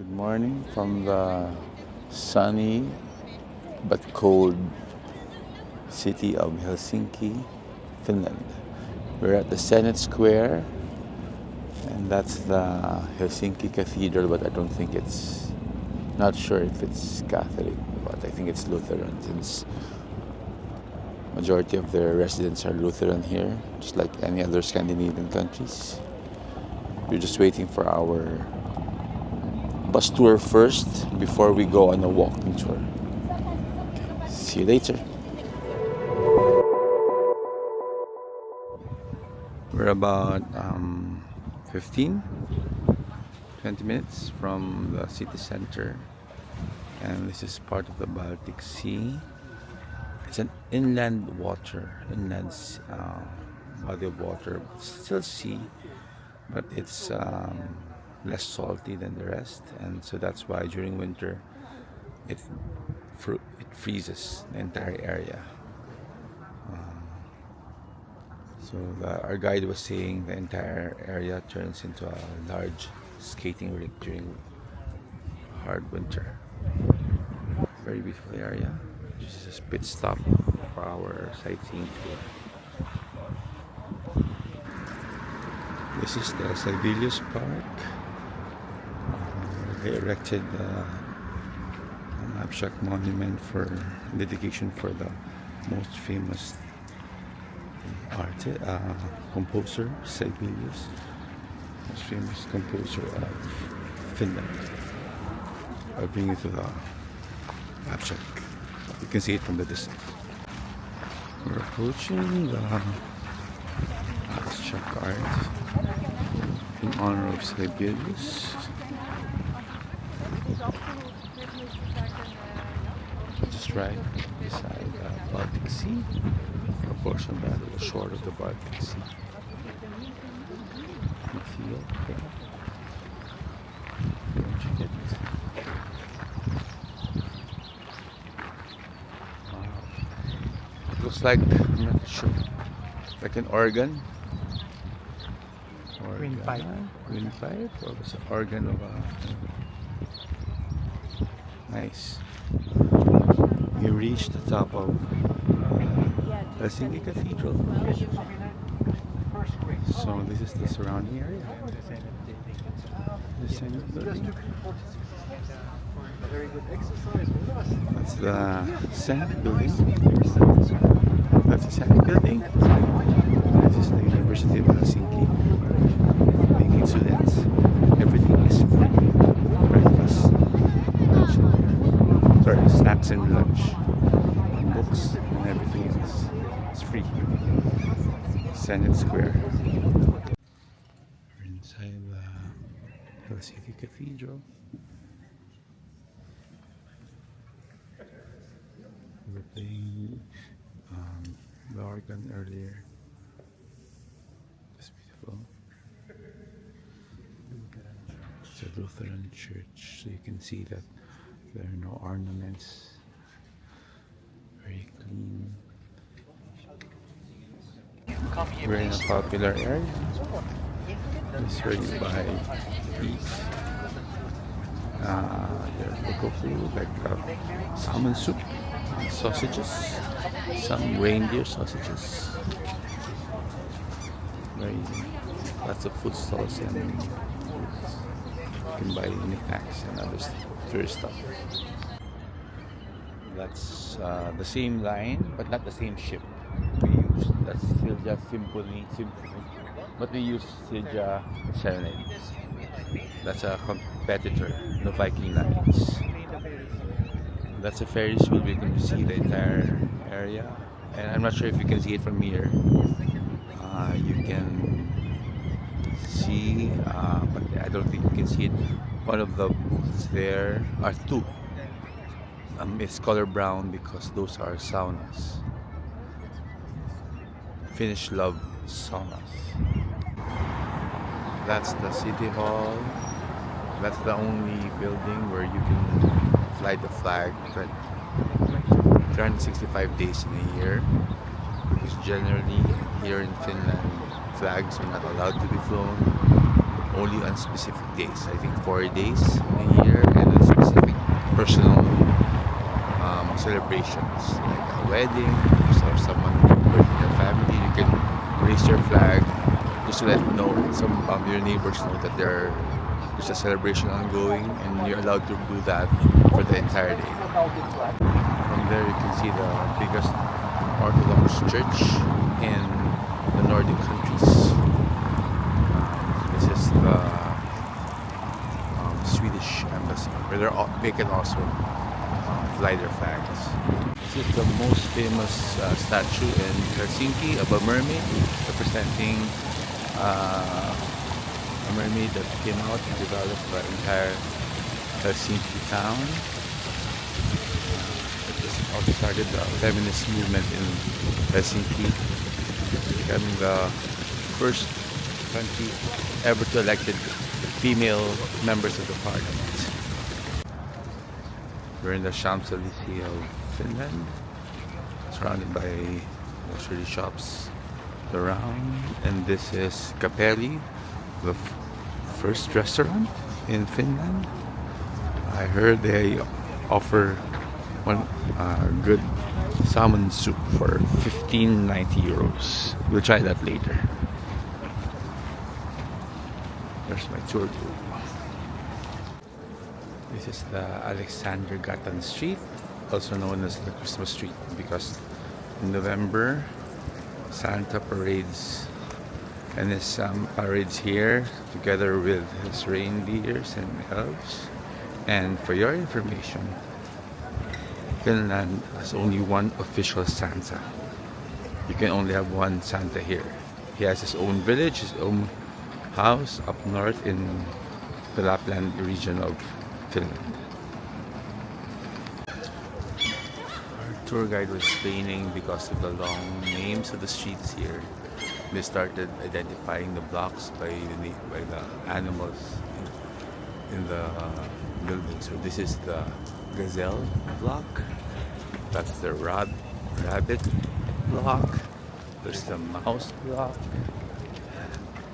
Good morning from the sunny but cold city of Helsinki, Finland. We're at the Senate Square, and that's the Helsinki Cathedral, but I don't think it's, not sure if it's Catholic, but I think it's Lutheran since majority of their residents are Lutheran here, just like any other Scandinavian countries. We're just waiting for our bus tour first before we go on a walking tour. See you later. We're about 15, 20 minutes from the city center, and this is part of the Baltic Sea. It's an inland body of water, still sea, but it's less salty than the rest, and so that's why during winter it freezes the entire area. Our guide was saying the entire area turns into a large skating rink during hard winter. Very beautiful area. This is a pit stop for our sightseeing tour. This is the Sibelius Park. They erected an abstract monument for dedication for the most famous composer, Sibelius, most famous composer of Finland. I'll bring you to the abstract. You can see it from the distance. We're approaching the abstract art in honor of Sibelius. Just right beside the Baltic Sea, a portion of the shore of the Baltic Sea. You feel there? Don't you get it? Wow. It looks like, I'm not sure, like an organ. Windpipe. Windpipe? Or was an organ of a... Nice. You reach the top of Helsinki Cathedral. So this is the surrounding area. The Senate building. That's the Senate building. That's the Senate building. This is the University of Helsinki. Making students. Everything is free. Breakfast, lunch, sorry, snacks and lunch, books, and everything else. It's free. Senate Square. We're inside the Helsinki Cathedral. We were playing the organ earlier. It's beautiful. It's a Lutheran church, so you can see that there are no ornaments. Very clean. We're in a popular area. It's where you buy eat. There's local food like salmon soup, sausages, some reindeer sausages. Very lots of food stalls and foods. You can buy knickknacks and other tourist stuff. That's the same line, but not the same ship we used. That's Silja Symphony, but we use Silja Serenade. That's a competitor, the Viking lines. That's a Ferris wheel. We can see the entire area, and I'm not sure if you can see it from here. You can see, but I don't think you can see it. One of the booths there are two. It's color brown because those are saunas. Finnish love saunas. That's the city hall. That's the only building where you can fly the flag 365 days in a year. Because generally here in Finland, flags are not allowed to be flown. only on specific days. I think 4 days a year, and on specific personal celebrations like a wedding or someone with your family. You can raise your flag just to let know some your neighbors know that there's a celebration ongoing, and you're allowed to do that for the entire day. From there, you can see the biggest Orthodox church in the Nordic countries. This is the Swedish embassy, where they can also fly their flags. This is the most famous statue in Helsinki of a mermaid, representing a mermaid that came out and developed the entire Helsinki town. It also started the feminist movement in Helsinki, becoming the first country ever to elected female members of the parliament. We're in the Champs-Élysées of Finland, surrounded by luxury shops around, and this is Capelli, the first restaurant in Finland. I heard they offer one good salmon soup for 15.90 euros. We'll try that later. There's my tour group. This is the Alexander Gatan Street, also known as the Christmas Street, because in November Santa parades and his parades here together with his reindeers and elves. And for your information, Finland has only one official Santa. You can only have one Santa here. He has his own village, his own house up north in the Lapland region of Finland. Our tour guide was explaining because of the long names of the streets here. They started identifying the blocks by the animals in the building. So this is the gazelle block. That's the rabbit block. There's the mouse block.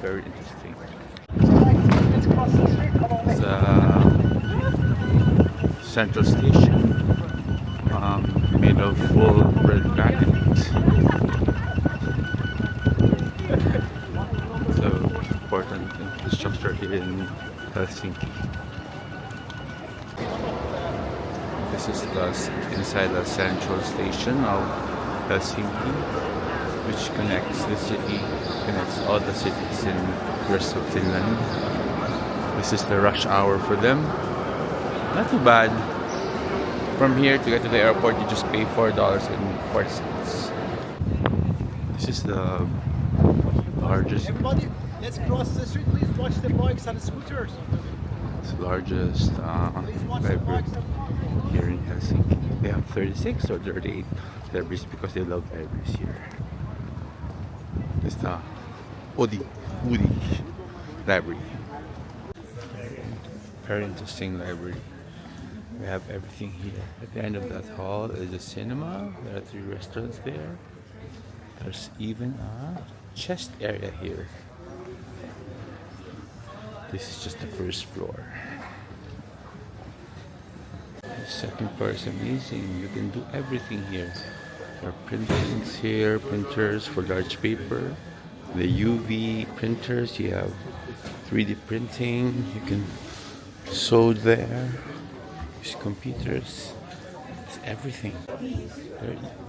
Very interesting. It's a central station made of full red granite. So important infrastructure here in Helsinki. This is inside the central station of Helsinki, which connects all the cities in the rest of Finland. This is the rush hour for them. Not too bad. From here to get to the airport, you just pay $4.40. This is the largest. Everybody, let's cross the street. Please watch the bikes and the scooters. It's the largest library here in Helsinki. They have 36 or 38 libraries because they love libraries here. It's the Oodi library. Very interesting library. We have everything here. At the end of that hall is a cinema. There are 3 restaurants there. There's even a chest area here. This is just the first floor. The second floor is amazing. You can do everything here. There are printers here, printers for large paper. The UV printers, you have 3D printing. You can sew there. Use computers. It's everything.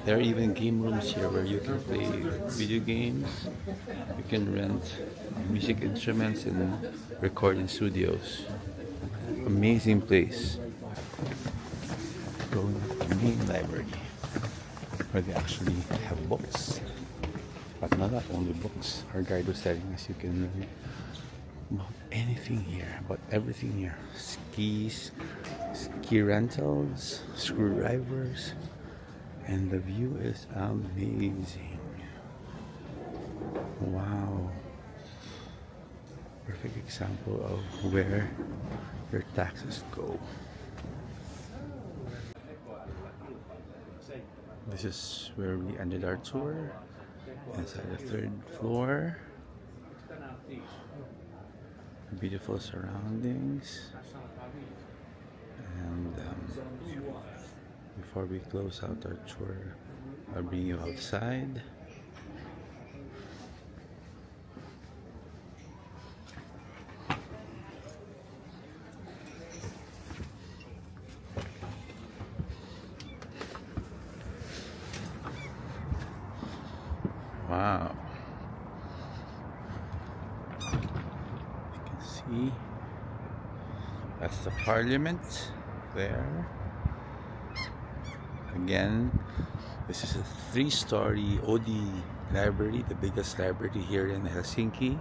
There are even game rooms here where you can play video games. You can rent music instruments and record in studios. Amazing place. Going to the main library where they actually have books. But not only books. Our guide was telling us you can learn about anything here, about everything here. Skis, ski rentals, screwdrivers, and the view is amazing. Wow. Perfect example of where your taxes go. This is where we ended our tour, inside the 3rd floor. Beautiful surroundings. And before we close out our tour, I'll bring you outside. Wow. You can see that's the parliament there. Again, this is a 3-story Oodi library, the biggest library here in Helsinki.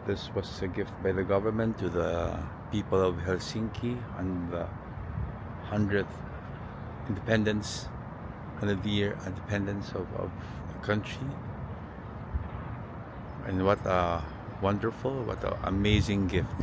This was a gift by the government to the people of Helsinki on the 100th independence, 100-year independence of the country. And what a wonderful, what an amazing gift.